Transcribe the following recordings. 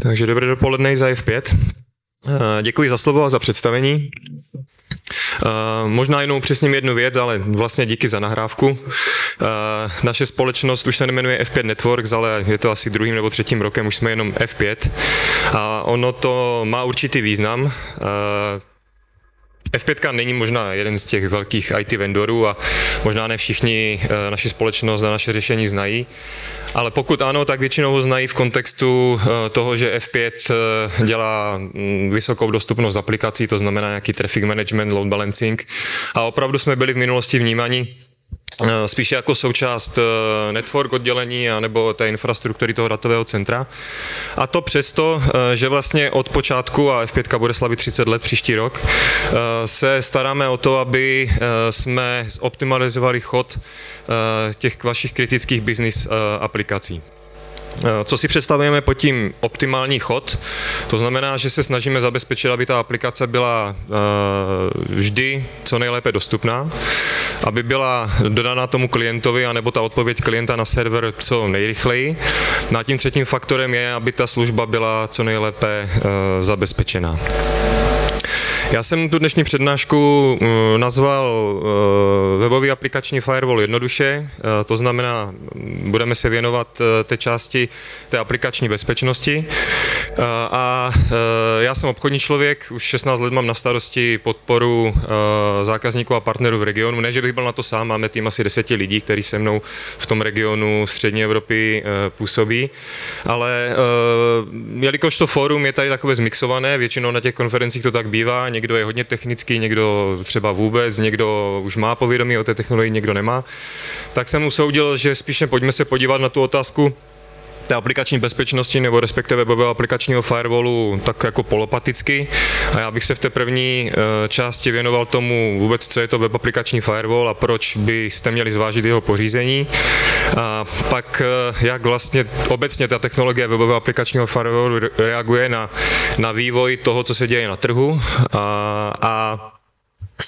Takže dobré dopoledne za F5. Děkuji za slovo a za představení. Možná jenom upřesním jednu věc, ale vlastně díky za nahrávku. Naše společnost už se nejmenuje F5 Networks, ale je to asi druhým nebo třetím rokem, už jsme jenom F5. A ono to má určitý význam. F5 není možná jeden z těch velkých IT vendorů a možná ne všichni naši společnost a naše řešení znají, ale pokud ano, tak většinou ho znají v kontextu toho, že F5 dělá vysokou dostupnost aplikací, to znamená nějaký traffic management, load balancing, a opravdu jsme byli v minulosti vnímáni spíše jako součást network oddělení anebo té infrastruktury toho datového centra. A to přesto, že vlastně od počátku, a F5 bude slavit 30 let příští rok, se staráme o to, aby jsme optimalizovali chod těch vašich kritických business aplikací. Co si představujeme pod tím optimální chod? To znamená, že se snažíme zabezpečit, aby ta aplikace byla vždy co nejlépe dostupná, aby byla dodána tomu klientovi, anebo ta odpověď klienta na server co nejrychleji. No a tím třetím faktorem je, aby ta služba byla co nejlépe zabezpečená. Já jsem tu dnešní přednášku nazval webový aplikační firewall jednoduše, to znamená, budeme se věnovat té části té aplikační bezpečnosti. A já jsem obchodní člověk, už 16 let mám na starosti podporu zákazníků a partnerů v regionu. Ne, že bych byl na to sám, máme tým asi 10 lidí, kteří se mnou v tom regionu střední Evropy působí, ale jelikož to fórum je tady takové zmixované, většinou na těch konferencích to tak bývá, někdo je hodně technický, někdo třeba vůbec, někdo už má povědomí o té technologii, někdo nemá, tak jsem usoudil, že spíše pojďme se podívat na tu otázku té aplikační bezpečnosti nebo respektive webového aplikačního firewallu tak jako polopaticky. A já bych se v té první části věnoval tomu vůbec, co je to web aplikační firewall a proč byste měli zvážit jeho pořízení. A pak jak vlastně obecně ta technologie webového aplikačního firewallu reaguje na vývoj toho, co se děje na trhu. A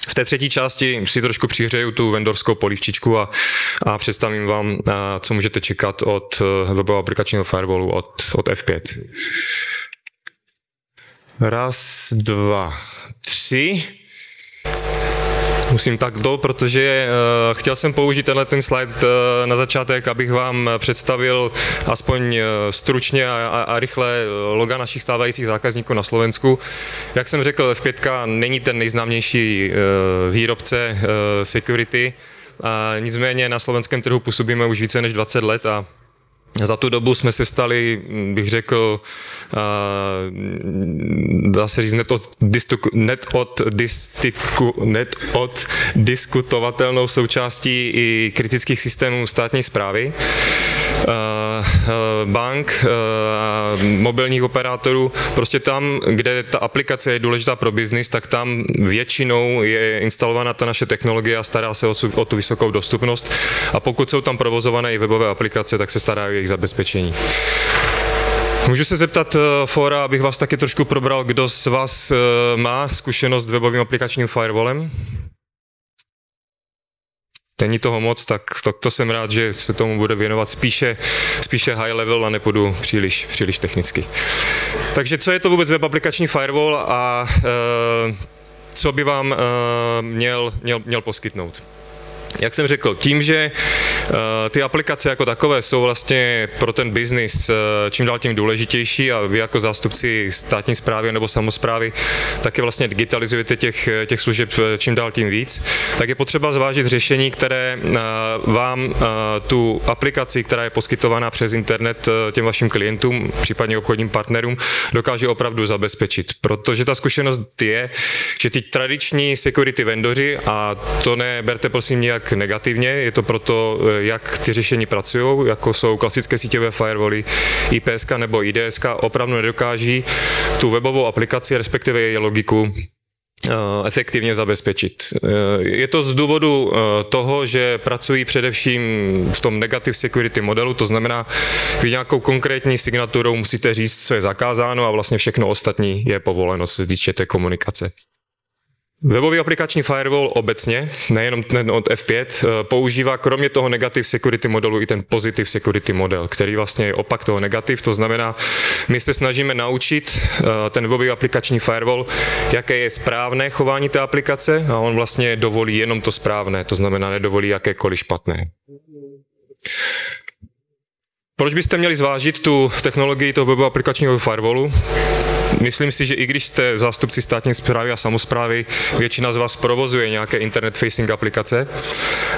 v té třetí části si trošku přihřeju tu vendorskou polívčičku a představím vám, co můžete čekat od webového aplikačního firewallu od F5. Raz, dva, tři. Musím takto, protože chtěl jsem použít ten slide na začátek, abych vám představil aspoň stručně a rychle loga našich stávajících zákazníků na Slovensku. Jak jsem řekl, F5 není ten nejznámější výrobce security, nicméně na slovenském trhu působíme už více než 20 let a za tu dobu jsme se stali, bych řekl, dá se říct, neoddiskutovatelnou součástí i kritických systémů státní správy, bank, mobilních operátorů, prostě tam, kde ta aplikace je důležitá pro biznis, tak tam většinou je instalovaná ta naše technologie a stará se o tu vysokou dostupnost. A pokud jsou tam provozované i webové aplikace, tak se stará o jejich zabezpečení. Můžu se zeptat fóra, abych vás taky trošku probral, kdo z vás má zkušenost s webovým aplikačním firewallem? Není toho moc, tak to jsem rád, že se tomu bude věnovat spíše high level a nepůjdu příliš technicky. Takže co je to vůbec web aplikační firewall a co by vám měl poskytnout? Jak jsem řekl, tím, že ty aplikace jako takové jsou vlastně pro ten biznis čím dál tím důležitější a vy jako zástupci státní správy nebo samosprávy taky vlastně digitalizujete těch služeb čím dál tím víc, tak je potřeba zvážit řešení, které vám tu aplikaci, která je poskytovaná přes internet těm vašim klientům, případně obchodním partnerům, dokáže opravdu zabezpečit. Protože ta zkušenost je, že ty tradiční security vendoři, a to neberte prosím nějak negativně, je to proto, jak ty řešení pracují, jako jsou klasické síťové firewally, IPS nebo IDS, opravdu nedokáží tu webovou aplikaci, respektive její logiku efektivně zabezpečit. Je to z důvodu toho, že pracují především v tom negative security modelu, to znamená, vy nějakou konkrétní signaturou musíte říct, co je zakázáno a vlastně všechno ostatní je povoleno, co se týče té komunikace. Webový aplikační firewall obecně, nejenom ten od F5, používá kromě toho negative security modelu i ten positive security model, který vlastně je opak toho negative, to znamená, my se snažíme naučit ten webový aplikační firewall, jaké je správné chování té aplikace a on vlastně dovolí jenom to správné, to znamená nedovolí jakékoliv špatné. Proč byste měli zvážit tu technologii toho webového aplikačního firewallu? Myslím si, že i když jste zástupci státní správy a samosprávy, většina z vás provozuje nějaké internet-facing aplikace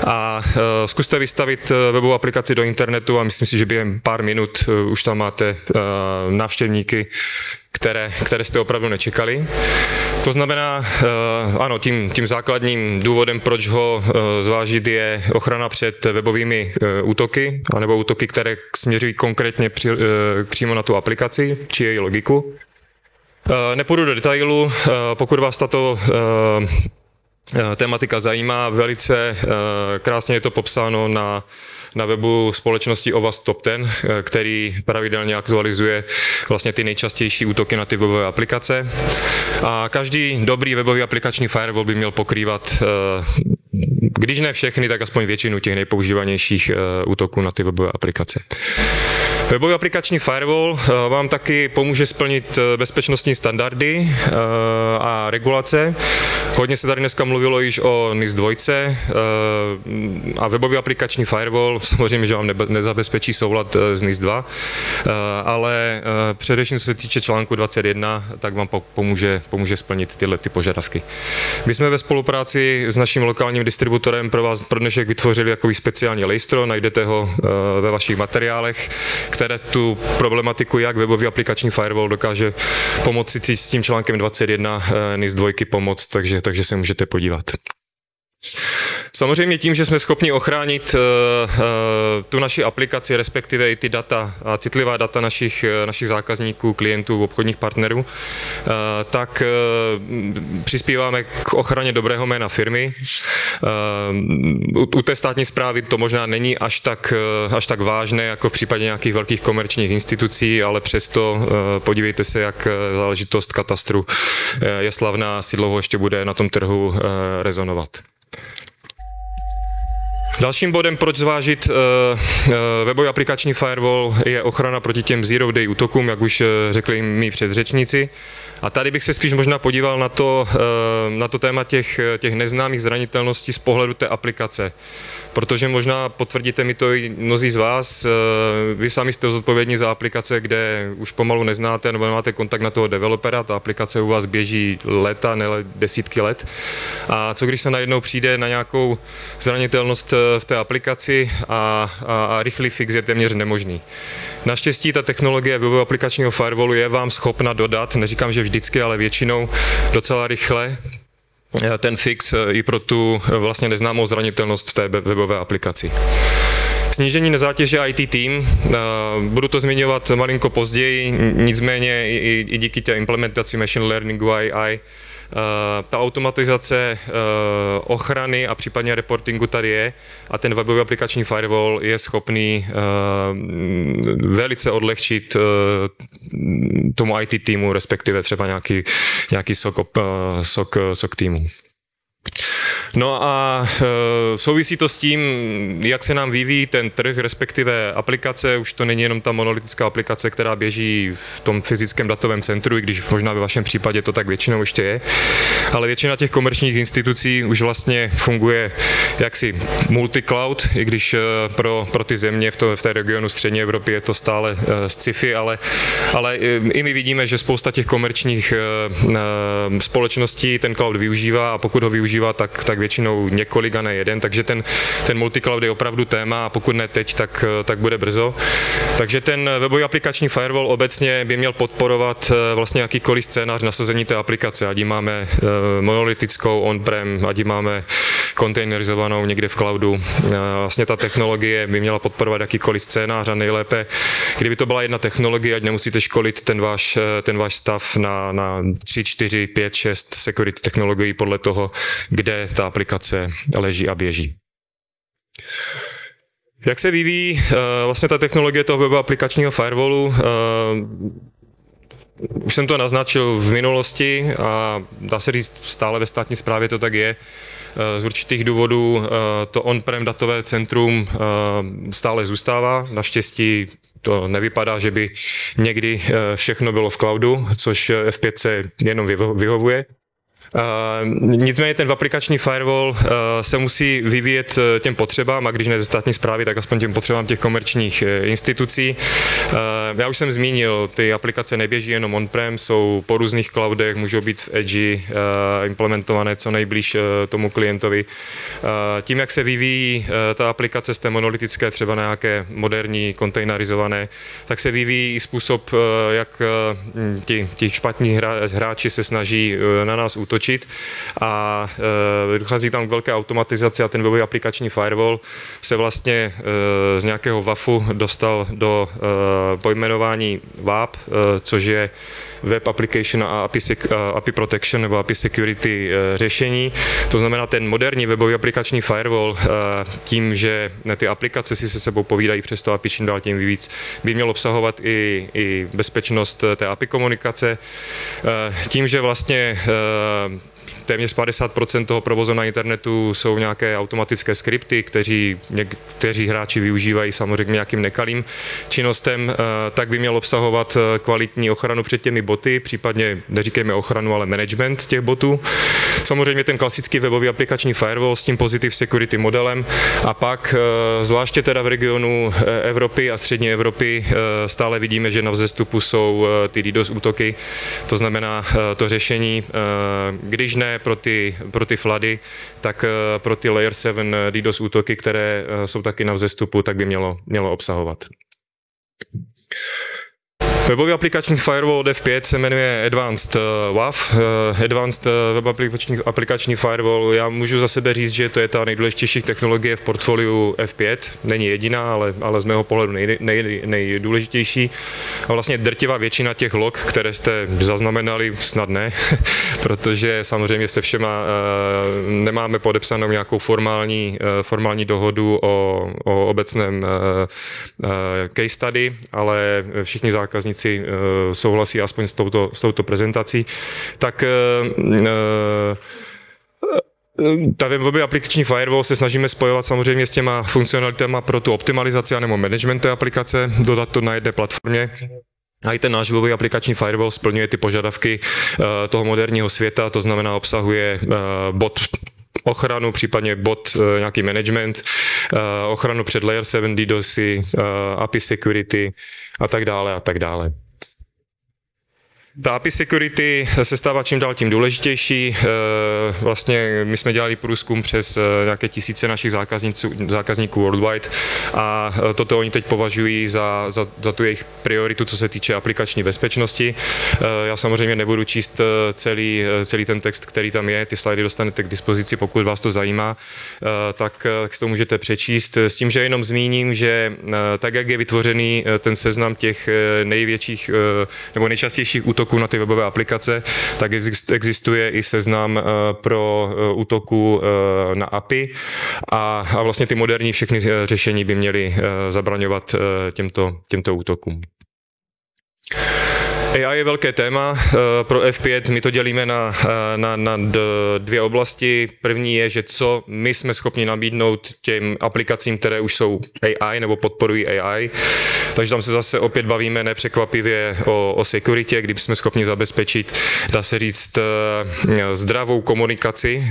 a zkuste vystavit webovou aplikaci do internetu a myslím si, že během pár minut už tam máte návštěvníky, které jste opravdu nečekali. To znamená, ano, tím základním důvodem, proč ho zvážit, je ochrana před webovými útoky, anebo útoky, které směřují konkrétně přímo na tu aplikaci, či její logiku. Nepůjdu do detailu, pokud vás tato tematika zajímá, velice krásně je to popsáno na webu společnosti Avast Top 10, který pravidelně aktualizuje vlastně ty nejčastější útoky na ty webové aplikace. A každý dobrý webový aplikační firewall by měl pokrývat, když ne všechny, tak aspoň většinu těch nejpoužívanějších útoků na ty webové aplikace. Webový aplikační firewall vám taky pomůže splnit bezpečnostní standardy a regulace. Hodně se tady dneska mluvilo již o NIS 2 a webový aplikační firewall samozřejmě, že vám nezabezpečí soulad s NIS 2, ale především co se týče článku 21, tak vám pomůže splnit tyhle požadavky. My jsme ve spolupráci s naším lokálním distributorem pro vás pro dnešek vytvořili takový speciální lejstro, najdete ho ve vašich materiálech, které tu problematiku, jak webový aplikační firewall dokáže pomoci s tím článkem 21 NIS 2 pomoct, takže se můžete podívat. Samozřejmě tím, že jsme schopni ochránit tu naši aplikaci, respektive i ty data a citlivá data našich zákazníků, klientů, obchodních partnerů, tak přispíváme k ochraně dobrého jména firmy. U té státní správy to možná není až tak vážné, jako v případě nějakých velkých komerčních institucí, ale přesto podívejte se, jak záležitost katastru je slavná, si dlouho ještě bude na tom trhu rezonovat. Dalším bodem, proč zvážit webový aplikační firewall, je ochrana proti těm zero day útokům, jak už řekli mý předřečníci. A tady bych se spíš možná podíval na to téma těch neznámých zranitelností z pohledu té aplikace. Protože možná potvrdíte mi to i mnozí z vás, vy sami jste zodpovědní za aplikace, kde už pomalu neznáte nebo nemáte kontakt na toho developera, ta aplikace u vás běží léta, ne desítky let. A co když se najednou přijde na nějakou zranitelnost v té aplikaci a rychlý fix je téměř nemožný. Naštěstí ta technologie webového aplikačního firewallu je vám schopna dodat, neříkám, že vždycky, ale většinou docela rychle, ten fix i pro tu vlastně neznámou zranitelnost v té webové aplikaci. Snížení nezátěže IT tým, budu to zmiňovat malinko později, nicméně i díky té implementaci machine learningu AI, ta automatizace ochrany a případně reportingu tady je a ten webový aplikační firewall je schopný velice odlehčit tomu IT týmu, respektive třeba nějaký SOC týmu. No a souvisí to s tím, jak se nám vyvíjí ten trh, respektive aplikace. Už to není jenom ta monolitická aplikace, která běží v tom fyzickém datovém centru, i když možná ve vašem případě to tak většinou ještě je. Ale většina těch komerčních institucí už vlastně funguje jaksi multi-cloud, i když pro ty země v té regionu střední Evropy je to stále sci-fi, ale i my vidíme, že spousta těch komerčních společností ten cloud využívá a pokud ho využívá, tak většinou několik a ne jeden, takže ten multicloud je opravdu téma a pokud ne teď, tak bude brzo. Takže ten webový aplikační firewall obecně by měl podporovat vlastně jakýkoliv scénář nasazení té aplikace, ať ji máme monolitickou on-prem, ať ji máme kontejnerizovanou někde v cloudu. Vlastně ta technologie by měla podporovat jakýkoliv scénář a nejlépe, kdyby to byla jedna technologie, ať nemusíte školit ten váš stav na 3, 4, 5, 6 security technologií podle toho, kde ta aplikace leží a běží. Jak se vyvíjí vlastně ta technologie toho webového aplikačního firewallu? Už jsem to naznačil v minulosti a dá se říct, stále ve státní správě to tak je. Z určitých důvodů to on-prem datové centrum stále zůstává. Naštěstí to nevypadá, že by někdy všechno bylo v cloudu, což F5 se jenom vyhovuje. Nicméně ten aplikační firewall se musí vyvíjet těm potřebám, a když ne ze státní správy, tak aspoň těm potřebám těch komerčních institucí. Já už jsem zmínil, ty aplikace neběží jenom on-prem, jsou po různých cloudech, můžou být v Edge implementované co nejblíž tomu klientovi. Tím, jak se vyvíjí ta aplikace z té monolitické, třeba nějaké moderní, kontejnerizované, tak se vyvíjí i způsob, jak ti špatní hráči se snaží na nás útočit. A dochází tam k velké automatizaci a ten webový aplikační firewall se vlastně z nějakého WAFu dostal do pojmenování WAP, což je Web Application a API Protection nebo API Security řešení. To znamená, ten moderní webový aplikační firewall tím, že ty aplikace si se sebou povídají přes to API čím dál tím víc, by měl obsahovat i bezpečnost té API komunikace. Tím, že vlastně téměř 50% toho provozu na internetu jsou nějaké automatické skripty, kteří hráči využívají samozřejmě nějakým nekalým činnostem, tak by měl obsahovat kvalitní ochranu před těmi boty, případně neříkejme ochranu, ale management těch botů. Samozřejmě ten klasický webový aplikační firewall s tím Positive Security modelem a pak zvláště teda v regionu Evropy a střední Evropy stále vidíme, že na vzestupu jsou ty DDoS útoky, to znamená to řešení, když ne pro ty flady, tak pro ty Layer 7 DDoS útoky, které jsou taky na vzestupu, tak by mělo obsahovat. Webový aplikační firewall od F5 se jmenuje Advanced WAF, Advanced Web aplikační firewall. Já můžu za sebe říct, že to je ta nejdůležitější technologie v portfoliu F5. Není jediná, ale z mého pohledu nejdůležitější. A vlastně drtivá většina těch log, které jste zaznamenali, snad ne, protože samozřejmě se všema nemáme podepsanou nějakou formální dohodu o obecném case study, ale všichni zákazníci souhlasí aspoň s touto prezentací, tak ta webový aplikační firewall se snažíme spojovat samozřejmě s těma funkcionalitama pro tu optimalizaci nebo management té aplikace, dodat to na jedné platformě. A i ten náš webový aplikační firewall splňuje ty požadavky toho moderního světa, to znamená obsahuje bot ochranu, případně bot nějaký management, ochranu před Layer 7 DDoSy, API security a tak dále a tak dále. Ta API security se stává čím dál tím důležitější. Vlastně my jsme dělali průzkum přes nějaké tisíce našich zákazníků worldwide a toto oni teď považují za tu jejich prioritu, co se týče aplikační bezpečnosti. Já samozřejmě nebudu číst celý ten text, který tam je, ty slajdy dostanete k dispozici, pokud vás to zajímá, tak si to můžete přečíst. S tím, že jenom zmíním, že tak, jak je vytvořený ten seznam těch největších nebo nejčastějších útoků na ty webové aplikace, tak existuje i seznam pro útoků na API a vlastně ty moderní všechny řešení by měly zabraňovat těmto útokům. AI je velké téma pro F5, my to dělíme na dvě oblasti. První je, že co my jsme schopni nabídnout těm aplikacím, které už jsou AI nebo podporují AI. Takže tam se zase opět bavíme nepřekvapivě o security, kdy jsme schopni zabezpečit, dá se říct, zdravou komunikaci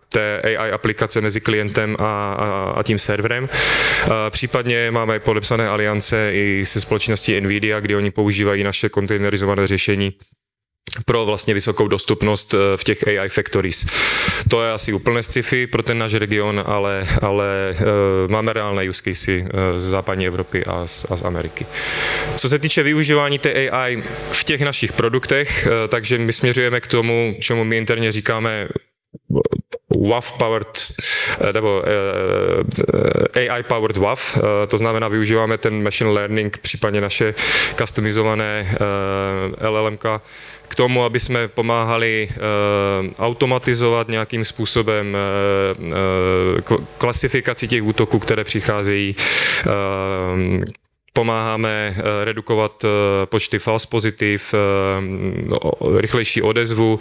té AI aplikace mezi klientem a tím serverem. Případně máme podepsané aliance i se společností NVIDIA, kdy oni používají naše kontejnerizované řešení pro vlastně vysokou dostupnost v těch AI factories. To je asi úplné sci-fi pro ten náš region, ale máme reálné use casey z západní Evropy a z Ameriky. Co se týče využívání té AI v těch našich produktech, takže my směřujeme k tomu, čemu my interně říkáme WAF-powered, nebo AI-powered WAF, to znamená, využíváme ten machine learning, případně naše customizované LLMK, k tomu, aby jsme pomáhali automatizovat nějakým způsobem klasifikaci těch útoků, které přicházejí, pomáháme redukovat počty false pozitiv, rychlejší odezvu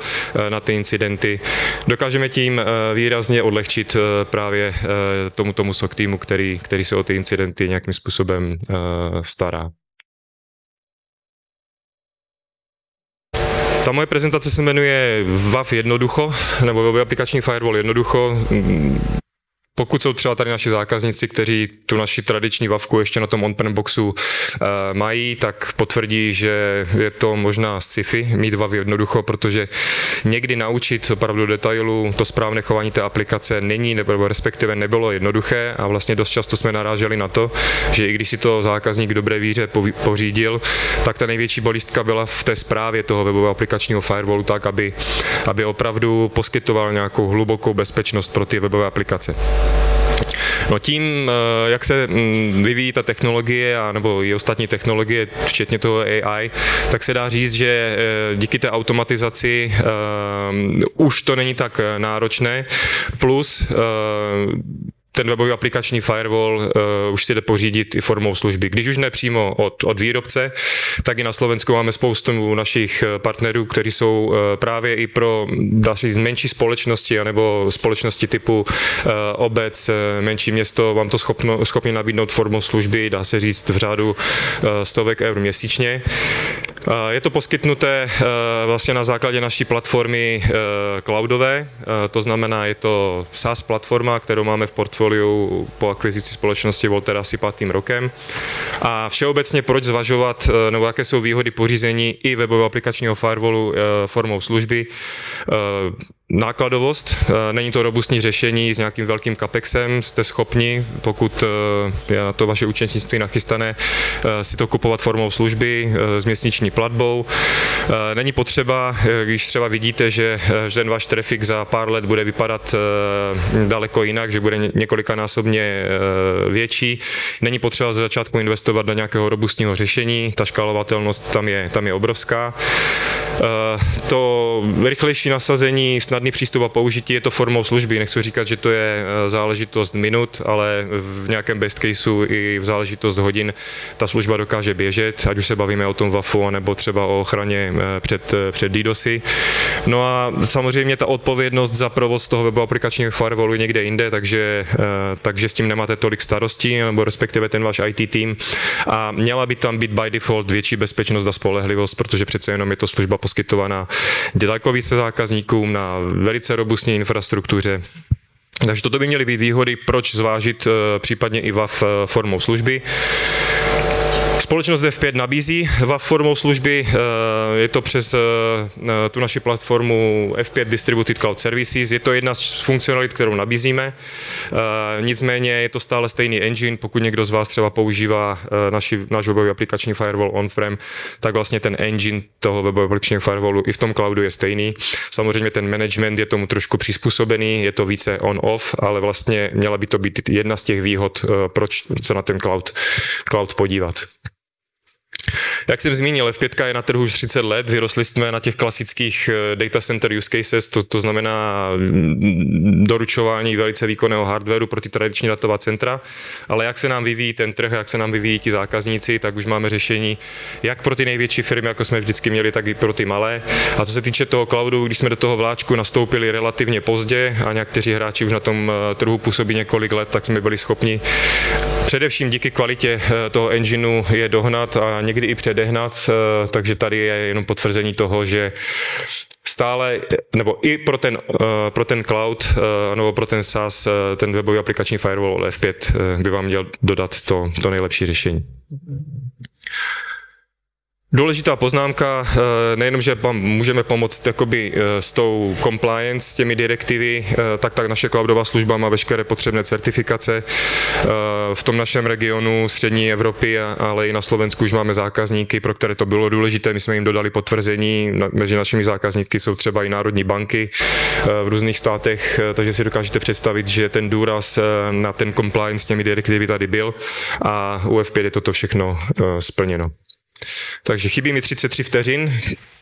na ty incidenty. Dokážeme tím výrazně odlehčit právě tomu SOC týmu, který se o ty incidenty nějakým způsobem stará. Ta moje prezentace se jmenuje WAF jednoducho, nebo webový aplikační firewall jednoducho. Pokud jsou třeba tady naši zákazníci, kteří tu naši tradiční WAFku ještě na tom on-prem boxu mají, tak potvrdí, že je to možná sci-fi mít WAF jednoducho, protože někdy naučit opravdu detailu to správné chování té aplikace není, nebo respektive nebylo jednoduché a vlastně dost často jsme naráželi na to, že i když si to zákazník v dobré víře pořídil, tak ta největší bolístka byla v té správě toho webového aplikačního firewallu tak, aby opravdu poskytoval nějakou hlubokou bezpečnost pro ty webové aplikace. No tím, jak se vyvíjí ta technologie, nebo i ostatní technologie, včetně toho AI, tak se dá říct, že díky té automatizaci už to není tak náročné, plus ten webový aplikační firewall už si jde pořídit i formou služby. Když už ne přímo od výrobce, tak i na Slovensku máme spoustu našich partnerů, kteří jsou právě i pro další menší společnosti, anebo společnosti typu obec, menší město, vám to schopni nabídnout formou služby, dá se říct v řádu stovek eur měsíčně. Je to poskytnuté vlastně na základě naší platformy cloudové, to znamená, je to SaaS platforma, kterou máme v portfoliu po akvizici společnosti Volter asi 5. rokem. A všeobecně proč zvažovat, nebo jaké jsou výhody pořízení i webového aplikačního firewallu formou služby. Nákladovost, není to robustní řešení s nějakým velkým capexem, jste schopni, pokud je na to vaše účetnictví nachystané, si to kupovat formou služby s měsíční platbou. Není potřeba, když třeba vidíte, že ten váš trafik za pár let bude vypadat daleko jinak, že bude několikanásobně větší, není potřeba z začátku investovat do nějakého robustního řešení, ta škálovatelnost tam je obrovská. To rychlejší nasazení, snadný přístup a použití je to formou služby. Nechci říkat, že to je záležitost minut, ale v nějakém best caseu i v záležitost hodin ta služba dokáže běžet, ať už se bavíme o tom WAFu, nebo třeba o ochraně před DDoSy. No a samozřejmě ta odpovědnost za provoz toho webového aplikačního firewallu je někde jinde, takže s tím nemáte tolik starostí, nebo respektive ten váš IT tým. A měla by tam být by default větší bezpečnost a spolehlivost, protože přece jenom je to služba poskytovaná daleko více zákazníkům na velice robustní infrastruktuře. Takže toto by měly být výhody, proč zvážit případně i WAF formou služby. Společnost F5 nabízí WAF formou služby, je to přes tu naši platformu F5 Distributed Cloud Services, je to jedna z funkcionalit, kterou nabízíme, nicméně je to stále stejný engine, pokud někdo z vás třeba používá náš webový aplikační firewall on-prem, tak vlastně ten engine toho webového aplikačního firewallu i v tom cloudu je stejný. Samozřejmě ten management je tomu trošku přizpůsobený, je to více on-off, ale vlastně měla by to být jedna z těch výhod, proč se na ten cloud podívat. Jak jsem zmínil, F5 je na trhu už 30 let, vyrostli jsme na těch klasických data center use cases, to znamená doručování velice výkonného hardwareu pro ty tradiční datová centra, ale jak se nám vyvíjí ten trh, jak se nám vyvíjí ti zákazníci, tak už máme řešení jak pro ty největší firmy, jako jsme vždycky měli, tak i pro ty malé. A co se týče toho cloudu, když jsme do toho vláčku nastoupili relativně pozdě a někteří hráči už na tom trhu působí několik let, tak jsme byli schopni především díky kvalitě toho engineu je dohnat a někdy i předehnat, takže tady je jenom potvrzení toho, že stále, nebo i pro ten cloud, nebo pro ten SaaS, ten webový aplikační firewall F5 by vám měl dodat to nejlepší řešení. Důležitá poznámka, nejenom, že vám můžeme pomoct jakoby s tou compliance, s těmi direktivy, tak naše cloudová služba má veškeré potřebné certifikace. V tom našem regionu střední Evropy, ale i na Slovensku už máme zákazníky, pro které to bylo důležité. My jsme jim dodali potvrzení, mezi našimi zákazníky jsou třeba i národní banky v různých státech, takže si dokážete představit, že ten důraz na ten compliance s těmi direktivy tady byl a u F5 je toto všechno splněno. Takže chybí mi 33 vteřin,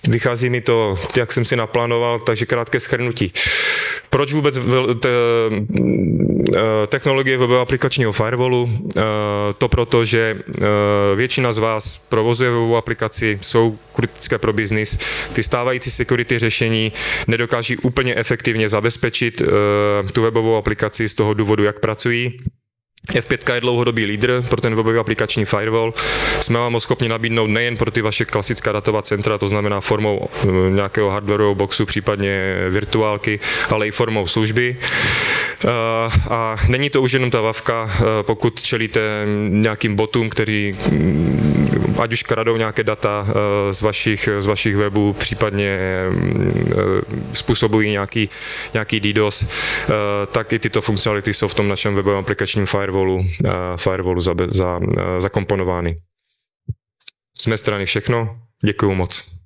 vychází mi to, jak jsem si naplánoval, takže krátké shrnutí. Proč vůbec technologie webového aplikačního firewallu, to proto, že většina z vás provozuje webovou aplikaci, jsou kritické pro biznis, ty stávající security řešení nedokáží úplně efektivně zabezpečit tu webovou aplikaci z toho důvodu, jak pracují. F5 je dlouhodobý lídr pro ten webový aplikační firewall. Jsme vám ho schopni nabídnout nejen pro ty vaše klasická datová centra, to znamená formou nějakého hardwarového boxu, případně virtuálky, ale i formou služby. A není to už jenom ta vavka, pokud čelíte nějakým botům, který ať už kradou nějaké data z vašich webů, případně způsobují nějaký DDoS, tak i tyto funkcionality jsou v tom našem webovém aplikačním firewallu zakomponovány. Z mé strany všechno. Děkuju moc.